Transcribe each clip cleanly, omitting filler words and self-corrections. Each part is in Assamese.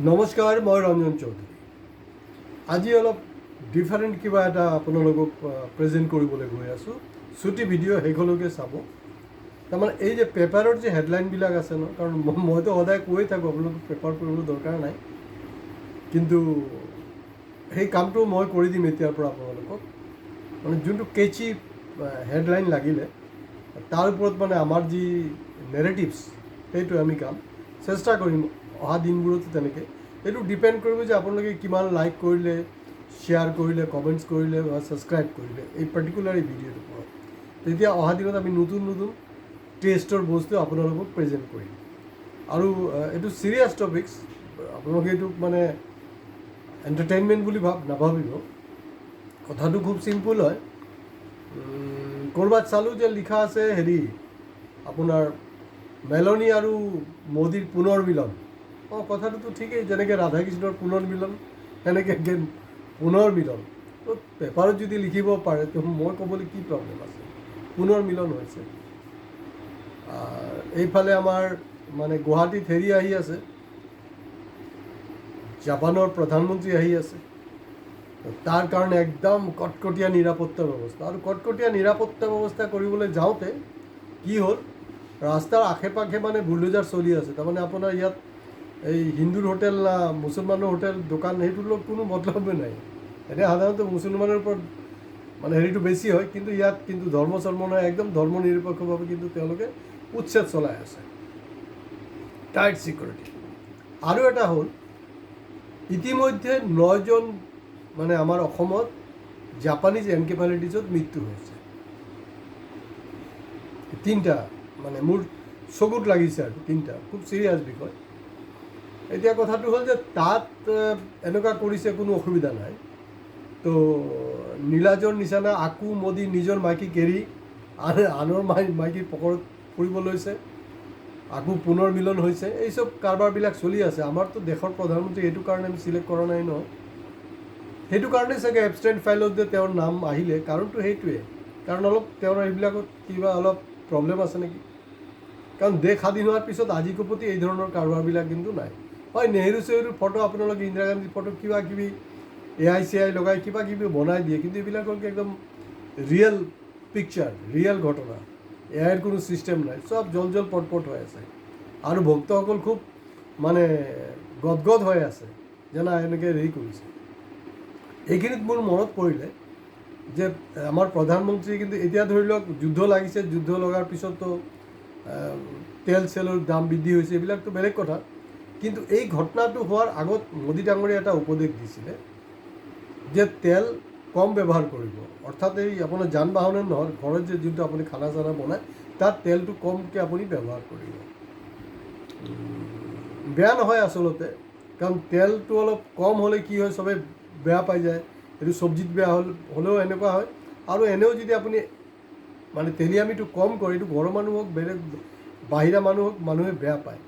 নমস্কাৰ, মই ৰঞ্জন চৌধুৰী। আজি অলপ ডিফাৰেণ্ট কিবা এটা আপোনালোকক প্ৰেজেণ্ট কৰিবলৈ গৈ আছোঁ। চুটি ভিডিঅ' শেষলৈকে চাব। তাৰমানে এই যে পেপাৰৰ যে হেডলাইনবিলাক আছে ন, কাৰণ মইতো সদায় কৈয়ে থাকোঁ আপোনালোকক পেপাৰ কৰিবলৈ দৰকাৰ নাই, কিন্তু সেই কামটো মই কৰি দিম এতিয়াৰ পৰা আপোনালোকক। মানে যোনটো কেচি হেডলাইন লাগিলে তাৰ ওপৰত মানে আমাৰ যি নেৰেটিভছ সেইটো আমি কাম চেষ্টা কৰিম অহা দিনবোৰতো তেনেকৈ। এইটো ডিপেণ্ড কৰিব যে আপোনালোকে কিমান লাইক কৰিলে, শ্বেয়াৰ কৰিলে, কমেণ্টছ কৰিলে বা ছাবস্ক্ৰাইব কৰিলে এই পাৰ্টিকুলাৰ এই ভিডিঅ'টোৰ ওপৰত। তেতিয়া অহা দিনত আমি নতুন নতুন টেষ্টৰ বস্তু আপোনালোকক প্ৰেজেণ্ট কৰিম। আৰু এইটো ছিৰিয়াছ টপিকছ, আপোনালোকে এইটো মানে এণ্টাৰটেইনমেণ্ট বুলি নাভাবিব। কথাটো খুব চিম্পুল হয়। ক'ৰবাত চালোঁ যে লিখা আছে আপোনাৰ মেলনী আৰু মোদীৰ পুনৰ মিলন। কথাটোতো ঠিকেই, যেনেকৈ ৰাধা কৃষ্ণৰ পুনৰ মিলন সেনেকৈ পুনৰ মিলন। তো পেপাৰত যদি লিখিব পাৰে তো মই ক'বলৈ কি প্ৰব্লেম আছে, পুনৰ মিলন হৈছে। এইফালে আমাৰ মানে গুৱাহাটীত আহি আছে, জাপানৰ প্ৰধানমন্ত্ৰী আহি আছে। তাৰ কাৰণে একদম কটকটীয়া নিৰাপত্তা ব্যৱস্থা। আৰু কটকটীয়া নিৰাপত্তা ব্যৱস্থা কৰিবলৈ যাওঁতে কি হ'ল, ৰাস্তাৰ আশে পাশে মানে বুলডোজাৰ চলি আছে। তাৰমানে আপোনাৰ ইয়াত এই হিন্দুৰ হোটেল না মুছলমানৰ হোটেল দোকান সেইটোৰ লগত কোনো মতলবেই নাই। এনে সাধাৰণতে মুছলমানৰ ওপৰত মানে বেছি হয়, কিন্তু ইয়াত কিন্তু ধৰ্ম চৰ্ম নাই, একদম ধৰ্ম নিৰপেক্ষভাৱে কিন্তু তেওঁলোকে উচ্ছেদ চলাই আছে, টাইট ছিকিউৰিটি। আৰু এটা হ'ল, ইতিমধ্যে 9জন মানে আমাৰ অসমত জাপানিজ এনকেফেলাইটিছত মৃত্যু হৈছে। 3টা মানে মোৰ চকুত লাগিছে আৰু 3টা খুব চিৰিয়াছ বিষয়। এতিয়া কথাটো হ'ল যে তাত এনেকুৱা কৰিছে, কোনো অসুবিধা নাই। তো নীলাজৰ নিচিনা আকৌ মোদী নিজৰ মাইকীক এৰি আনৰ মাইকীৰ পকৰত ফুৰিব লৈছে, আকৌ পুনৰ মিলন হৈছে। এই চব কাৰবাৰবিলাক চলি আছে। আমাৰতো দেশৰ প্ৰধানমন্ত্ৰী এইটো কাৰণে আমি চিলেক্ট কৰা নাই ন, সেইটো কাৰণেই চাগে এবষ্টেণ্ট ফাইলত যে তেওঁৰ নাম আহিলে, কাৰণটো সেইটোৱে। কাৰণ অলপ তেওঁৰ এইবিলাকত কিবা অলপ প্ৰব্লেম আছে নেকি। কাৰণ দেশ স্বাধীন হোৱাৰ পিছত আজিকোপতি এই ধৰণৰ কাৰবাৰবিলাক কিন্তু নাই। হয়, নেহেৰু চেহেৰুৰ ফটো, আপোনালোকে ইন্দিৰা গান্ধীৰ ফটো কিবা কিবি AI লগাই কিবা কিবি বনাই দিয়ে, কিন্তু এইবিলাকৰ একদম ৰিয়েল পিকচাৰ, ৰিয়েল ঘটনা। AIৰ কোনো ছিষ্টেম নাই, চব জল পটপট হৈ আছে। আৰু ভক্তসকল খুব মানে গদগদ হৈ আছে, যেনে এনেকৈ কৰিছে। এইখিনিত মোৰ মনত পৰিলে যে আমাৰ প্ৰধানমন্ত্ৰী কিন্তু এতিয়া ধৰি লওক যুদ্ধ লাগিছে, যুদ্ধ লগাৰ পিছততো তেল চেলৰ দাম বৃদ্ধি হৈছে, এইবিলাকতো বেলেগ কথা। কিন্তু এই ঘটনাটো হোৱাৰ আগত মোদী ডাঙৰীয়াই এটা উপদেশ দিছিলে যে তেল কম ব্যৱহাৰ কৰিব। অৰ্থাৎ এই আপোনাৰ যান বাহনৰ নহয়, ঘৰত যে যোনটো আপুনি খানা চানা বনায় তাত তেলটো কমকৈ আপুনি ব্যৱহাৰ কৰিব। বেয়া নহয় আচলতে, কাৰণ তেলটো অলপ কম হ'লে কি হয়, চবেই বেয়া পাই যায়। এইটো চব্জিত বেয়া হ'লেও এনেকুৱা হয়। আৰু এনেও যদি আপুনি মানে তেলিয়ামিটো কম কৰে, এইটো ঘৰৰ মানুহক বেলেগ বাহিৰা মানুহে বেয়া পায়।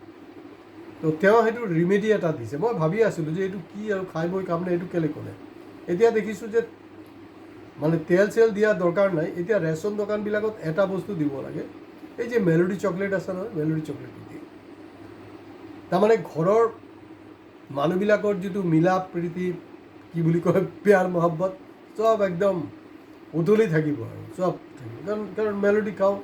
তো তেওঁ সেইটো ৰিমেডি এটা দিছে। মই ভাবি আছিলোঁ যে এইটো কি আৰু খাই বৈ কাম নাই, এইটো কেলৈ ক'লে। এতিয়া দেখিছোঁ যে মানে তেল চেল দিয়া দৰকাৰ নাই। এতিয়া ৰেচন দোকানবিলাকত এটা বস্তু দিব লাগে, এই যে মেলোডি চকলেট আছে নহয়, মেলোডি চকলেটটো দিয়ে। তাৰমানে ঘৰৰ মানুহবিলাকৰ যিটো মিলা প্ৰীতি, কি বুলি কয়, প্যাৰ মহব্বত, চব একদম উতলি থাকিব আৰু চব থাকিব। কাৰণ মেলোডি খাওঁ,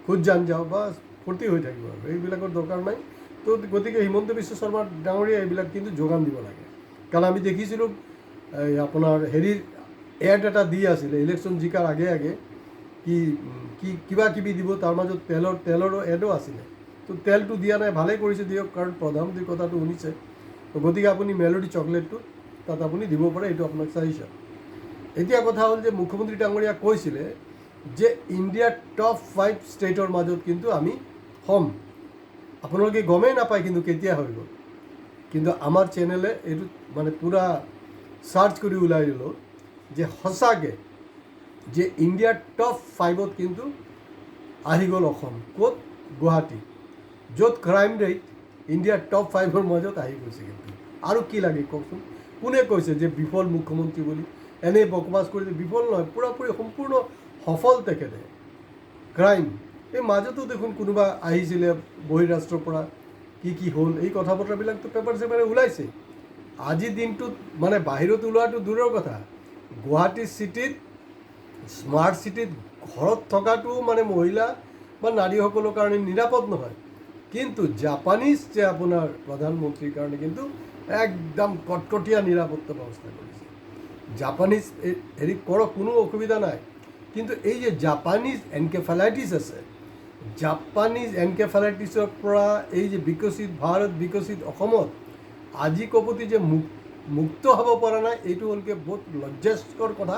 খুদ জান যাওঁ, বা ফূৰ্তি হৈ থাকিব আৰু এইবিলাকৰ দৰকাৰ নাই। তো গতিকে হিমন্ত বিশ্ব শৰ্মা ডাঙৰীয়া এইবিলাক কিন্তু যোগান দিব লাগে। কাৰণ আমি দেখিছিলোঁ এই আপোনাৰ এড এটা দি আছিলে ইলেকশ্যন জিকাৰ আগে আগে, কিবা কিবি দিব, তাৰ মাজত তেলৰো এডো আছিলে। তো তেলটো দিয়া নাই, ভালেই কৰিছে দিয়ক, কাৰণ প্ৰধানমন্ত্ৰীৰ কথাটো শুনিছে। তো গতিকে আপুনি মেলোডি চকলেটটো তাত আপুনি দিব পাৰে, এইটো আপোনাক চাইছে। এতিয়া কথা হ'ল যে মুখ্যমন্ত্ৰী ডাঙৰীয়া কৈছিলে যে ইণ্ডিয়াৰ টপ 5 ষ্টেটৰ মাজত কিন্তু আমি হ'ম। আপোনালোকে গমেই নাপায় কিন্তু কেতিয়া হৈ গ'ল। কিন্তু আমাৰ চেনেলে এইটো মানে পূৰা চাৰ্চ কৰি ওলাই দিলোঁ যে সঁচাকৈ যে ইণ্ডিয়াৰ টপ 5ত কিন্তু আহি গ'ল অসম। ক'ত? গুৱাহাটী, য'ত ক্ৰাইম ৰেট ইণ্ডিয়াৰ টপ 5ৰ মাজত আহি গৈছে। কিন্তু আৰু কি লাগে কওকচোন? কোনে কৈছে যে বিফল মুখ্যমন্ত্ৰী বুলি? এনেই বকবাছ কৰি বিফল নহয়, পূৰাপূৰি সম্পূৰ্ণ সফল তেখেতে। ক্ৰাইম এই মাজতো দেখোন কোনোবা আহিছিলে বহিৰাষ্ট্ৰৰ পৰা, কি হ'ল এই কথা বতৰাবিলাকতো পেপাৰ চেপাৰে ওলাইছে। আজি দিনটোত মানে বাহিৰত ওলোৱাটো দূৰৰ কথা, গুৱাহাটী চিটিত স্মাৰ্ট চিটিত ঘৰত থকাটো মানে মহিলা বা নাৰীসকলৰ কাৰণে নিৰাপদ নহয়। কিন্তু জাপানীজ যে আপোনাৰ প্ৰধানমন্ত্ৰীৰ কাৰণে কিন্তু একদম কটকটীয়া নিৰাপত্তা ব্যৱস্থা কৰিছে। জাপানীজ হেৰি কৰক, কোনো অসুবিধা নাই। কিন্তু এই যে জাপানীজ এনকেফেলাইটিছ আছে, জাপানীজ এনকেফেলাইটিছৰ পৰা এই যে বিকশিত ভাৰত, বিকশিত অসমত আজি কপতি যে মুক্ত হ'ব পৰা নাই, এইটো হ'লকে বহুত লজ্জাস্কৰ কথা।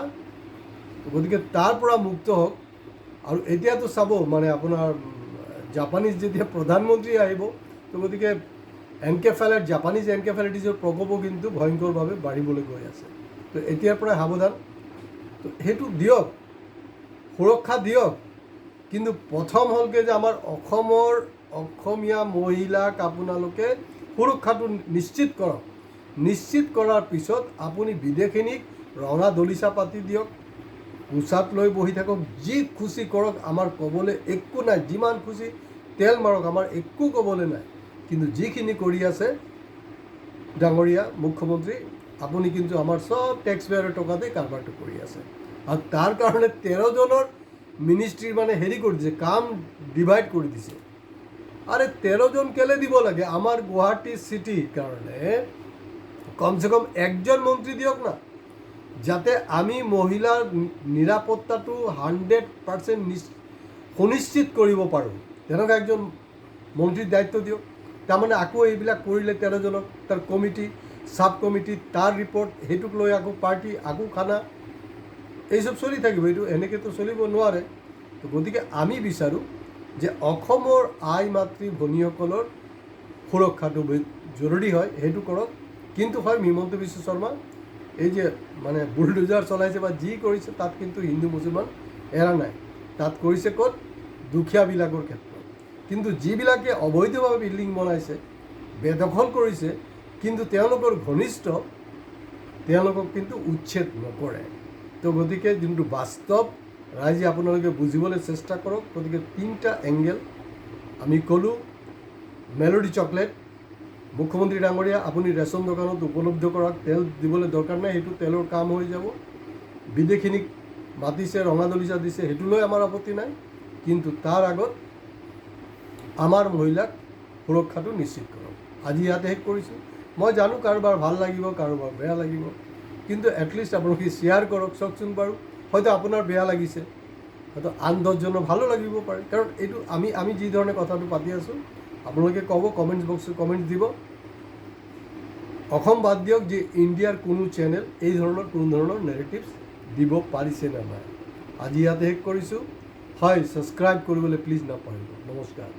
গতিকে তাৰ পৰা মুক্ত হওক। আৰু এতিয়াতো চাব মানে আপোনাৰ জাপানীজ যেতিয়া প্ৰধানমন্ত্ৰী আহিব, তো গতিকে জাপানীজ এনকেফেলাইটিছৰ প্ৰকোপো কিন্তু ভয়ংকৰভাৱে বাঢ়িবলৈ গৈ আছে। তো এতিয়াৰ পৰাই সাৱধান। তো সেইটো দিয়ক, সুৰক্ষা দিয়ক। কিন্তু প্ৰথম হ'লকে যে আমাৰ অসমীয়া মহিলাক আপোনালোকে সুৰক্ষাটো নিশ্চিত কৰক। নিশ্চিত কৰাৰ পিছত আপুনি বিদেশিনীক ৰঙা দলিচা পাতি দিয়ক, কোচাত লৈ বহি থাকক, যি খুচি কৰক, আমাৰ ক'বলৈ একো নাই। যিমান খুচি তেল মাৰক, আমাৰ একো ক'বলৈ নাই। কিন্তু যিখিনি কৰি আছে ডাঙৰীয়া মুখ্যমন্ত্ৰী, আপুনি কিন্তু আমাৰ চব টেক্স পেয়াৰৰ টকাতেই কাৰবাৰটো কৰি আছে। আৰু তাৰ কাৰণে 13জনৰ মিনিষ্ট্ৰী মানে হেৰি কৰি দিছে, কাম ডিভাইড কৰি দিছে। আৰে 13জন কেলে দিব লাগে? আমাৰ গুৱাহাটী চিটিৰ কাৰণে কমচে কম একজন মন্ত্ৰী দিয়ক না, যাতে আমি মহিলাৰ নিৰাপত্তাটো 100% সুনিশ্চিত কৰিব পাৰোঁ। তেনেকুৱা একজন মন্ত্ৰীৰ দায়িত্ব দিয়ক। তাৰমানে আকৌ এইবিলাক কৰিলে 13জনক, তাৰ কমিটি, ছাব কমিটি, তাৰ ৰিপৰ্ট, সেইটোক লৈ আকৌ পাৰ্টি, আকৌ খানা, এইসব চলি থাকিব। এইটো এনেকৈতো চলিব নোৱাৰে। তো গতিকে আমি বিচাৰোঁ যে অসমৰ আই মাতৃ ভনীসকলৰ সুৰক্ষাটো জৰুৰী হয়, সেইটো কৰক। কিন্তু হয় হিমন্ত বিশ্ব শৰ্মা এই যে মানে বুলডোজাৰ চলাইছে বা যি কৰিছে, তাত কিন্তু হিন্দু মুছলমান এৰা নাই। তাত কৰিছে ক'ত? দুখীয়াবিলাকৰ ক্ষেত্ৰত। কিন্তু যিবিলাকে অবৈধভাৱে বিল্ডিং বনাইছে, বেদখল কৰিছে, কিন্তু তেওঁলোকৰ ঘনিষ্ঠ, তেওঁলোকক কিন্তু উচ্ছেদ নকৰে। তো গতিকে যোনটো বাস্তৱ, ৰাইজে আপোনালোকে বুজিবলৈ চেষ্টা কৰক। গতিকে 3টা এংগেল আমি ক'লোঁ। মেলোডি চকলেট, মুখ্যমন্ত্ৰী ডাঙৰীয়া আপুনি ৰেচন দোকানত উপলব্ধ কৰাক, তেল দিবলৈ দৰকাৰ নাই, সেইটো তেলৰ কাম হৈ যাব। বিদেশিনীক মাতিছে, ৰঙা দলিচা দিছে, সেইটো লৈ আমাৰ আপত্তি নাই। কিন্তু তাৰ আগত আমাৰ মহিলাক সুৰক্ষাটো নিশ্চিত কৰক। আজি ইয়াতে শেষ কৰিছোঁ। মই জানো কাৰোবাৰ ভাল লাগিব, কাৰোবাৰ বেয়া লাগিব, কিন্তু এটলিষ্ট আপোনালোকে শ্বেয়াৰ কৰক, চাওকচোন বাৰু। হয়তো আপোনাৰ বেয়া লাগিছে, হয়তো আন 10জনৰ ভালো লাগিব পাৰে। কাৰণ এইটো আমি যি ধৰণে কথাটো পাতি আছোঁ, আপোনালোকে ক'ব, কমেণ্টছ বক্সত কমেণ্টছ দিব। অসম বাদ দিয়ক, যে ইণ্ডিয়াৰ কোনো চেনেল এই ধৰণৰ কোনো ধৰণৰ নেৰেটিভছ দিব পাৰিছে নে নাই। আজি ইয়াতে শেষ কৰিছোঁ। হয়, ছাবস্ক্ৰাইব কৰিবলৈ প্লিজ নাপাহৰিব। নমস্কাৰ।